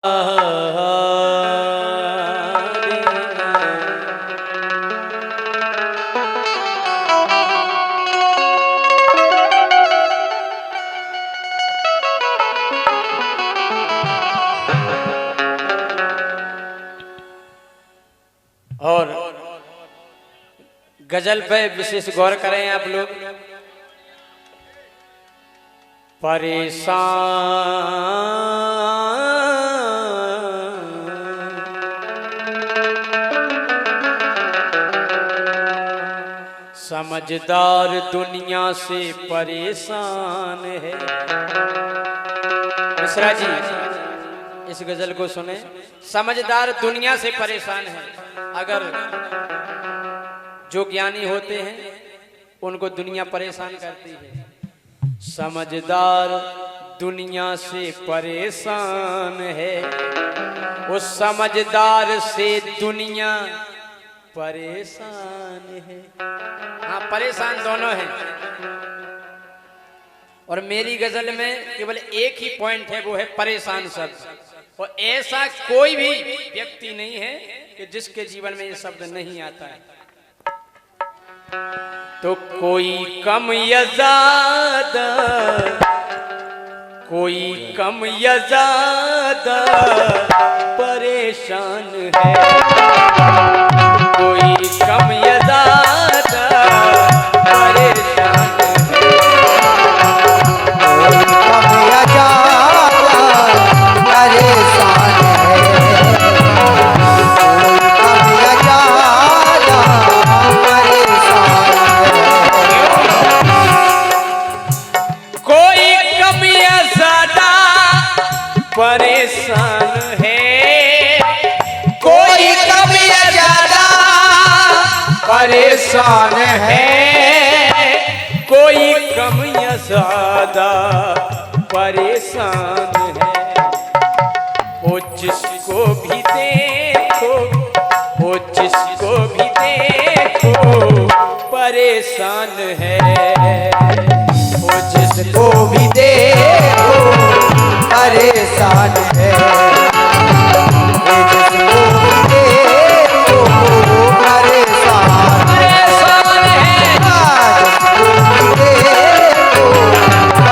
और गजल पे विशेष गौर करें आप लोग। समझदार दुनिया से परेशान है। मिश्रा जी इस गजल को सुने। समझदार दुनिया से परेशान है। अगर जो ज्ञानी होते हैं उनको दुनिया परेशान करती है। समझदार दुनिया से परेशान है, उस समझदार से दुनिया परेशान है। हाँ, परेशान दोनों हैं। और मेरी गजल में केवल एक ही पॉइंट है, वो है परेशान शब्द। और ऐसा कोई भी व्यक्ति नहीं है कि जिसके जीवन में ये शब्द नहीं आता है। तो कोई कम या ज्यादा, कोई कम या ज्यादा परेशान है। कोई कम या ज्यादा परेशान है। कोई कम या ज्यादा परेशान है। कोई कम या ज्यादा परेशान है। कोई कम या ज्यादा परेशान है। कोई कम या ज्यादा परेशान है। वो जिसको भी देखो, वो जिसको भी देखो परेशान है। वो जिसको भी देखो परेशान है। जिसको भी देखो परेशान है। जिसको भी देखो परेशान है।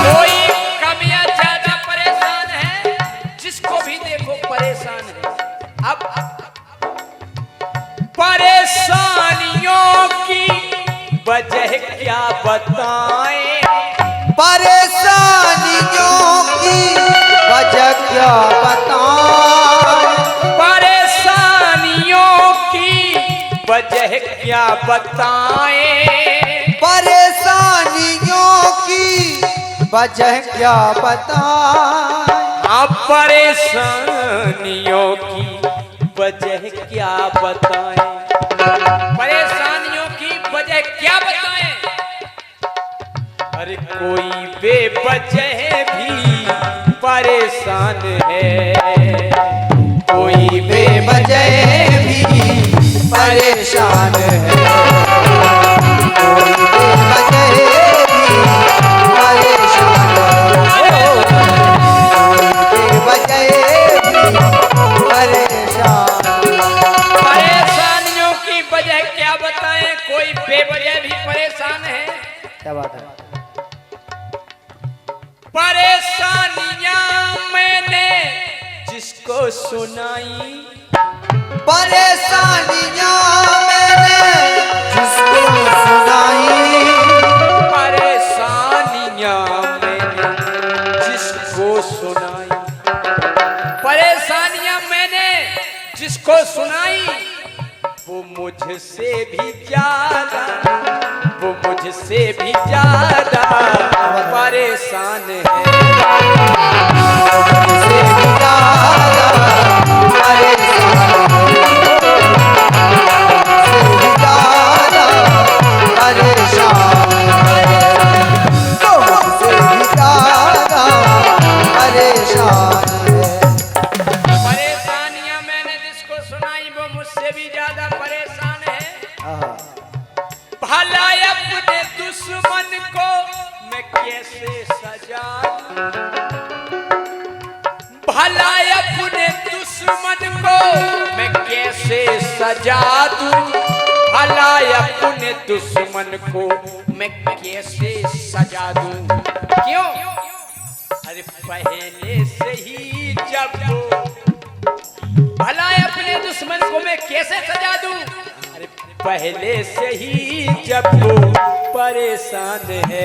कोई कम या ज्यादा परेशान है, जिसको भी देखो परेशान है। अब परेशानियों की वजह क्या बताएं? परेशानियों की वजह क्या बताएं? परेशानियों की वजह क्या बताएं? परेशानियों की वजह क्या बताएं? आप परेशानियों की वजह क्या बताएं? परेशानियों की वजह क्या बताएं? अरे कोई बेवजह भी परेशान है। कोई बेवजह भी परेशान है। कोई बेवजह भी परेशान है। कोई बेवजह भी परेशान। परेशानियों की वजह क्या बताएं? कोई बेवजह भी परेशान है। क्या बात है? परेशानियां मैंने जिसको सुनाई, परेशानियां मैंने जिसको सुनाई। परेशानियां मैंने जिसको सुनाई। परेशानियां मैंने जिसको सुनाई, वो मुझसे भी ज्यादा, वो मुझसे भी ज्यादा परेशान है। मुझसे भी ज्यादा परेशान है। मुझसे भी ज्यादा परेशान है। मुझसे भी ज्यादा परेशान है। परेशानियां मैंने जिसको सुनाई, वो मुझसे भी ज्यादा परेशान है। भला अपने दुश्मन को मैं कैसे सजा को मैं कैसे सजा दूं, भला अपने दुश्मन को मैं कैसे सजा दूं। क्यों? अरे पहले से ही जब वो, भला अपने दुश्मन को मैं कैसे सजा दूं, अरे पहले से ही जब वो परेशान है,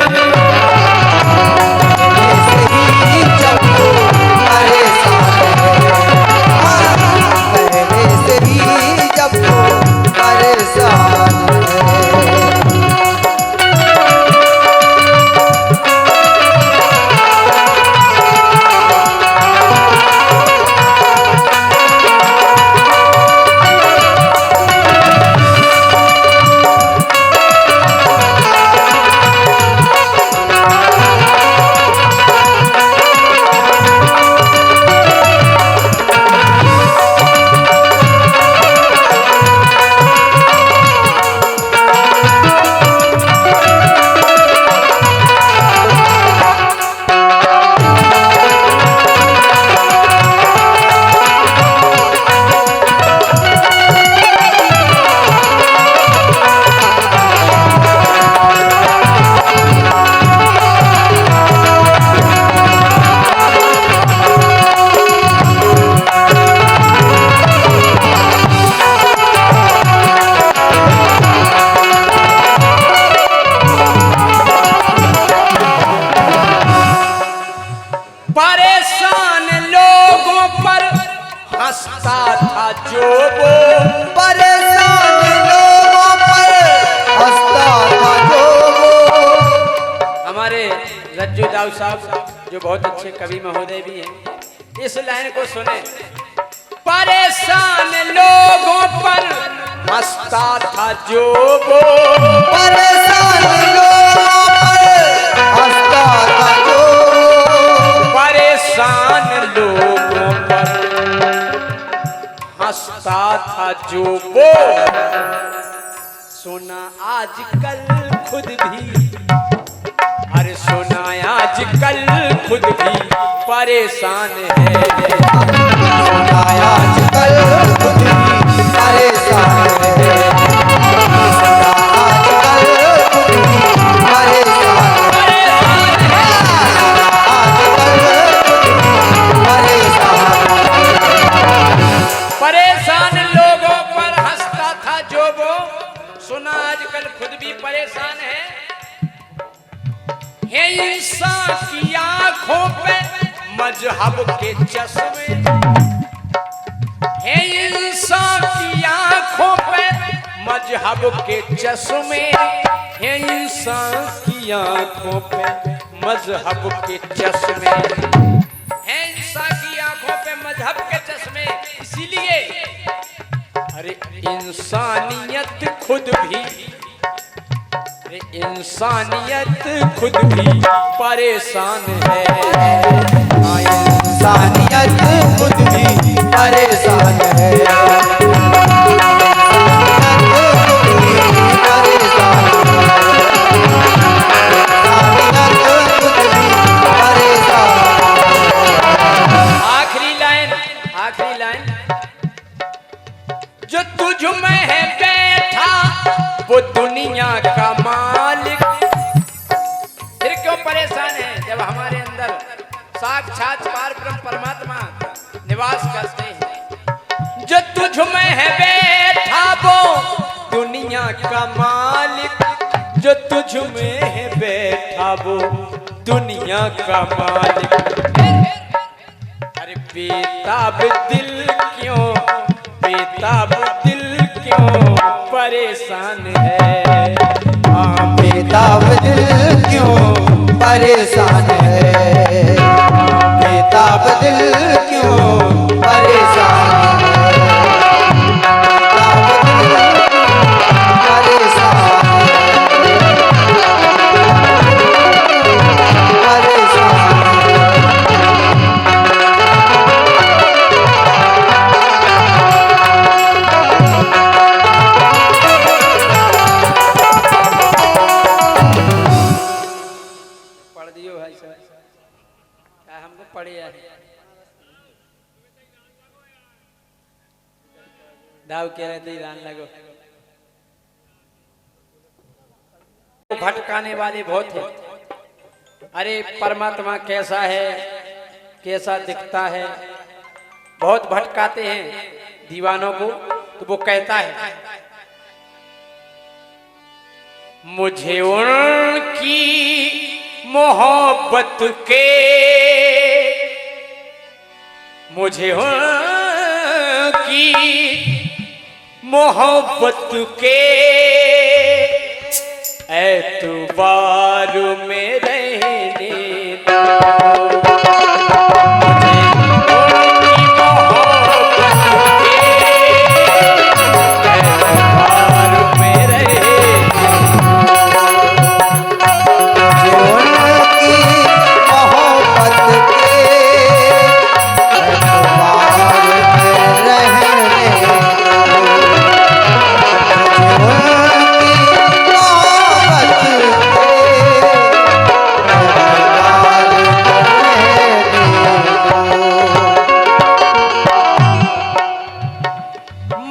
पहले से ही जब वो परेशान है। परेशान लोगों पर हंसता था जो वो, परेशान लोगों पर हंसता था जो वो। हमारे रज्जू दाऊ साहब जो बहुत अच्छे कवि महोदय भी हैं, इस लाइन को सुने। परेशान लोगों पर हंसता था जो वो, परेशान लोगों पर हंसता था जो वो। परेशान लोगों पर हंसता था जो वो, सुना आजकल खुद भी, अरे सुना आजकल खुद भी परेशान है, सुना आजकल खुद भी परेशान है। सुना आजकल खुद भी परेशान है। परेशान लोगों पर हंसता था जो वो, सुना आजकल खुद भी परेशान है। इंसान की आंखों पे मजहब के चश्मे, है इंसान की आंखों पे मजहब के चश्मे, है इंसान की आंखों पे मजहब के चश्मे, है इंसान की आंखों पे मजहब के चश्मे। इसीलिए अरे इंसानियत खुद भी, अरे इंसानियत खुद भी परेशान है, हाँ, इंसानियत खुद भी परेशान है। आखिरी लाइन, आखिरी लाइन, जो तुझ में है बैठा वो दुनिया का मालिक। फिर क्यों परेशान है जब हमारे अंदर साक्षात पारब्रह्म परमात्मा निवास करते हैं। जो तुझ में है बैठा वो दुनिया का मालिक, जो तुझ में है बैठा वो दुनिया का मालिक। अरे बेताब दिल क्यों, बेताब दिल क्यों परेशान है, हाँ बेताब दिल क्यों परेशान है। बेताब दिल क्यों परेशान है। बेताब दिल परेशान है। परेशान पढ़ दियो भाई साहब, क्या हमको पढ़े यार। दाव कह रहे थे ईरान लगो। भटकाने वाले बहुत हैं। अरे परमात्मा कैसा है, कैसा दिखता है, बहुत भटकाते हैं दीवानों को। तो वो कहता है मुझे उनकी मोहब्बत के, मुझे उनकी मोहब्बत के एतबार में रहने दो। मुझे उनकी मोहब्बत के एतबार में रहने दो। उनकी मोहब्बत के एतबार में रहने दो।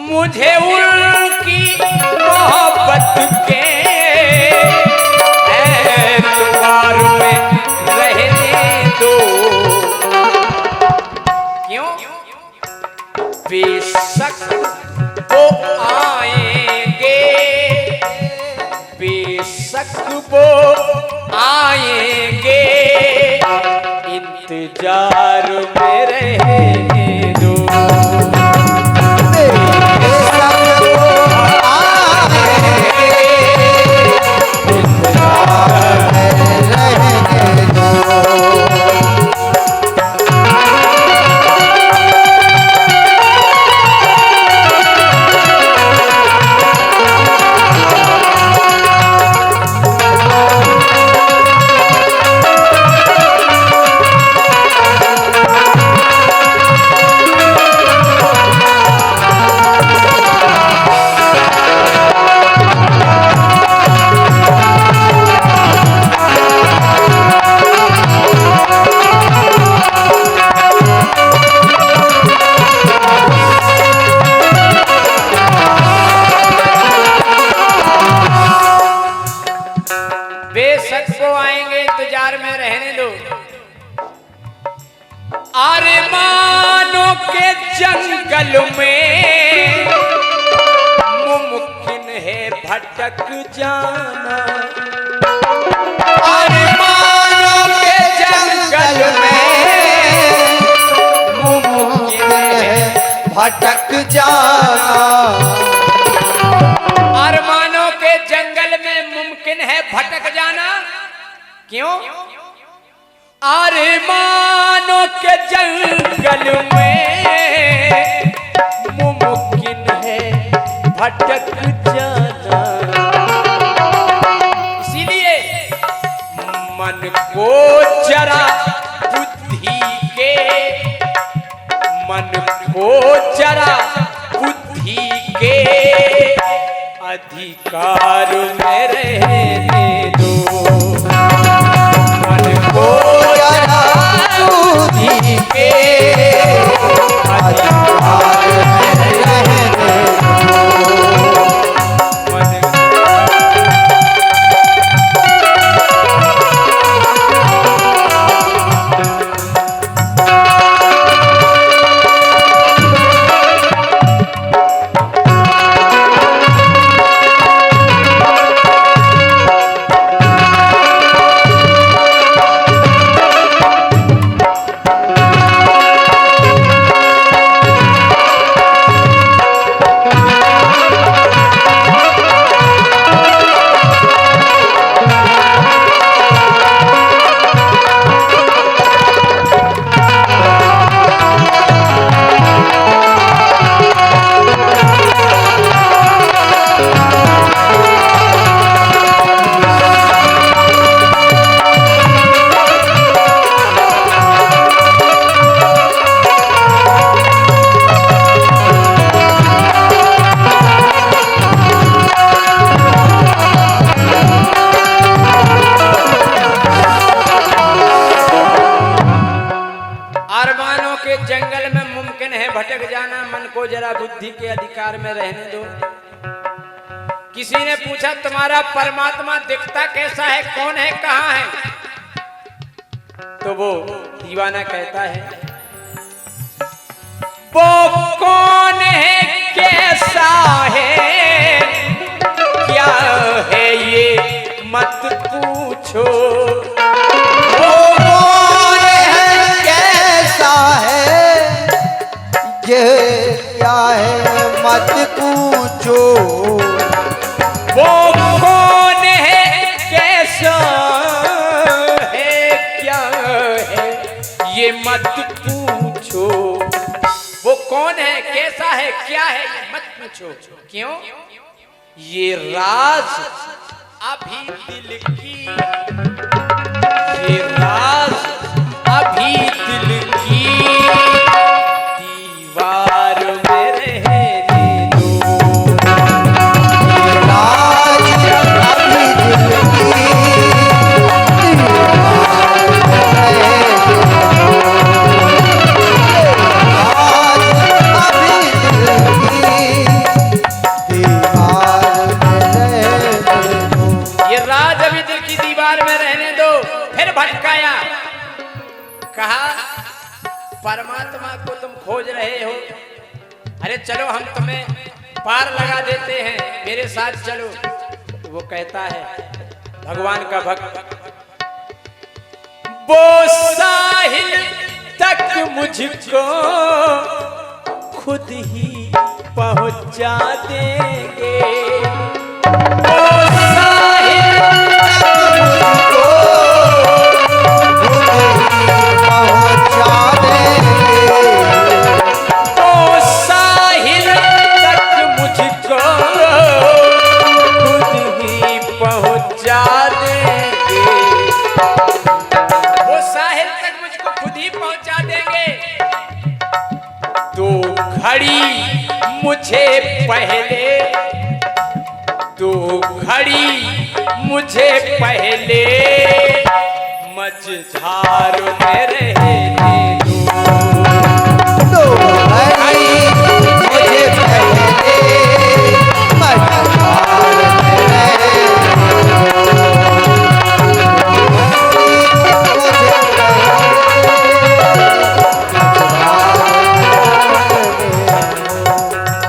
मुझे उनकी मोहब्बत के एतबार में रहने दो। क्यों? बेशक वो आएंगे, बेशक वो आएंगे, इंतजार में रहने दो। बेशक वो आएंगे, इंतजार में रहने दो। आरमानों के जंगल में मुमकिन है भटक जाना। आरमानों के जंगल में मुमकिन है भटक जाना। अरमानों के जंगल में मुमकिन है भटक जाना। क्यों? अरमानों के जंगल में मुमकिन है भटक जाना। इसीलिए मन को जरा बुद्धि के, मन को जरा बुद्धि के अधिकार में रहने दो। मन को जरा बुद्धि के अधिकार में रहने दो। मन अरमानों के जंगल में मुमकिन है भटक जाना, मन को जरा बुद्धि के अधिकार में रहने दो। किसी ने पूछा तुम्हारा परमात्मा दिखता कैसा है, कौन है, कहाँ है? तो वो दीवाना कहता है वो कौन है, कैसा है, क्या है ये मत पूछो। वो कौन है, कैसा है, ये क्या है मत पूछो। वो कौन है, कैसा है, क्या है ये मत पूछो। वो कौन है, कैसा है, क्या है ये मत पूछो। क्यों? ये राज अभी दिल की, ये राज अभी दिल की दीवार में रहने दो। ये राज अभी दिल की दीवार में रहने दो। फिर भटकाया, कहा परमात्मा को तुम खोज रहे हो, अरे चलो हम तुम्हें पार लगा देते हैं, मेरे साथ चलो। तो वो कहता है भगवान का भक्त, वो साहिल तक मुझको खुद ही पहुंचा देंगे। वो साहिल मुझे पहले, तो घड़ी मुझे पहले मझधार में रहने दो। तो घड़ी मुझे पहले मझधार में रहने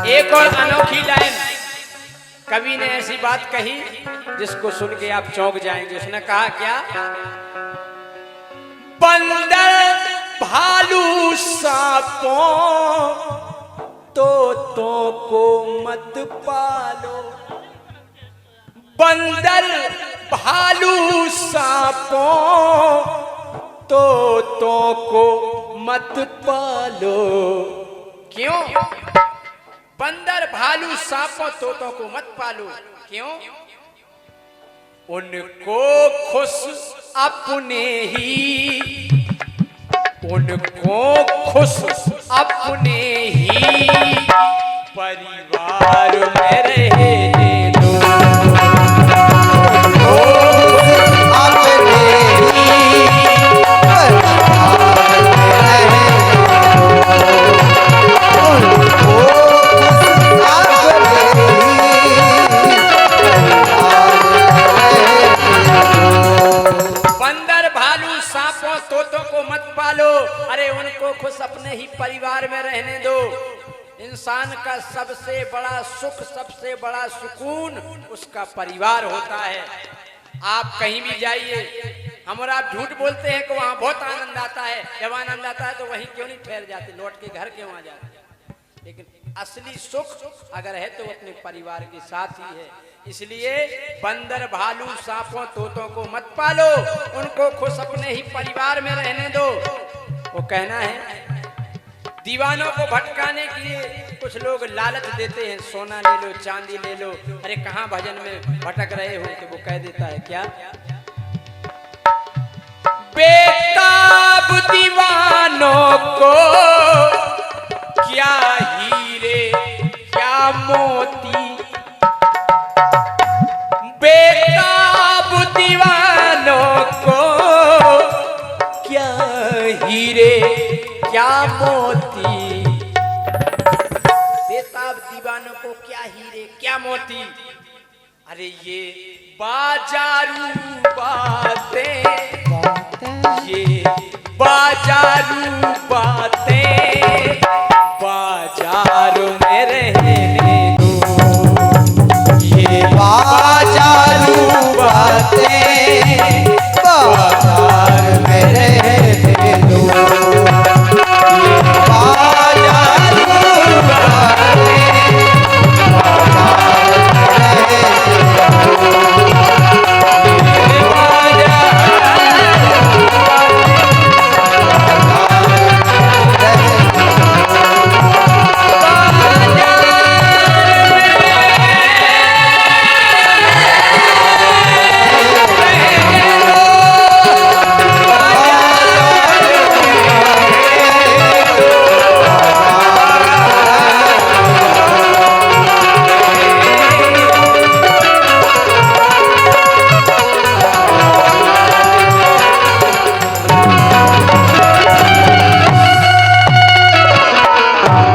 एक और अनोखी लाइन कवि ने ऐसी बात कही जिसको सुन के आप चौंक जाएंगे। उसने कहा क्या? बंदर भालू सांपों तोतों को मत पालो। बंदर भालू सांपों तोतों को मत पालो। क्यों? बंदर भालू सांपों तोतों को मत पालो। क्यों? उनको खुश अपने ही, उनको खुश अपने ही परिवार में रहने दो। तोतों को मत पालो, अरे उनको खुश अपने ही परिवार में रहने दो। इंसान का सबसे बड़ा सुख, सबसे बड़ा सुकून उसका परिवार होता है। आप कहीं भी जाइए, हम और आप झूठ बोलते हैं कि वहां बहुत आनंद आता है, जब आनंद आता है तो वहीं क्यों नहीं ठहर जाते, लौट के घर क्यों आ जाते? लेकिन असली सुख अगर है तो अपने परिवार के साथ ही है। इसलिए बंदर भालू सांपों तोतों को मत पालो, उनको खुश अपने ही परिवार में रहने दो। वो कहना है दीवानों को भटकाने के लिए कुछ लोग लालच देते हैं, सोना ले लो, चांदी ले लो। अरे कहाँ भजन में भटक रहे हो? तो वो कह देता है क्या? बेताब दीवानों को क्या हीरे क्या मोती, बेताब दीवानों को क्या हीरे क्या मोती, बेताब दीवानों को क्या हीरे क्या मोती। अरे ये बाजारू बातें, ये बाजारू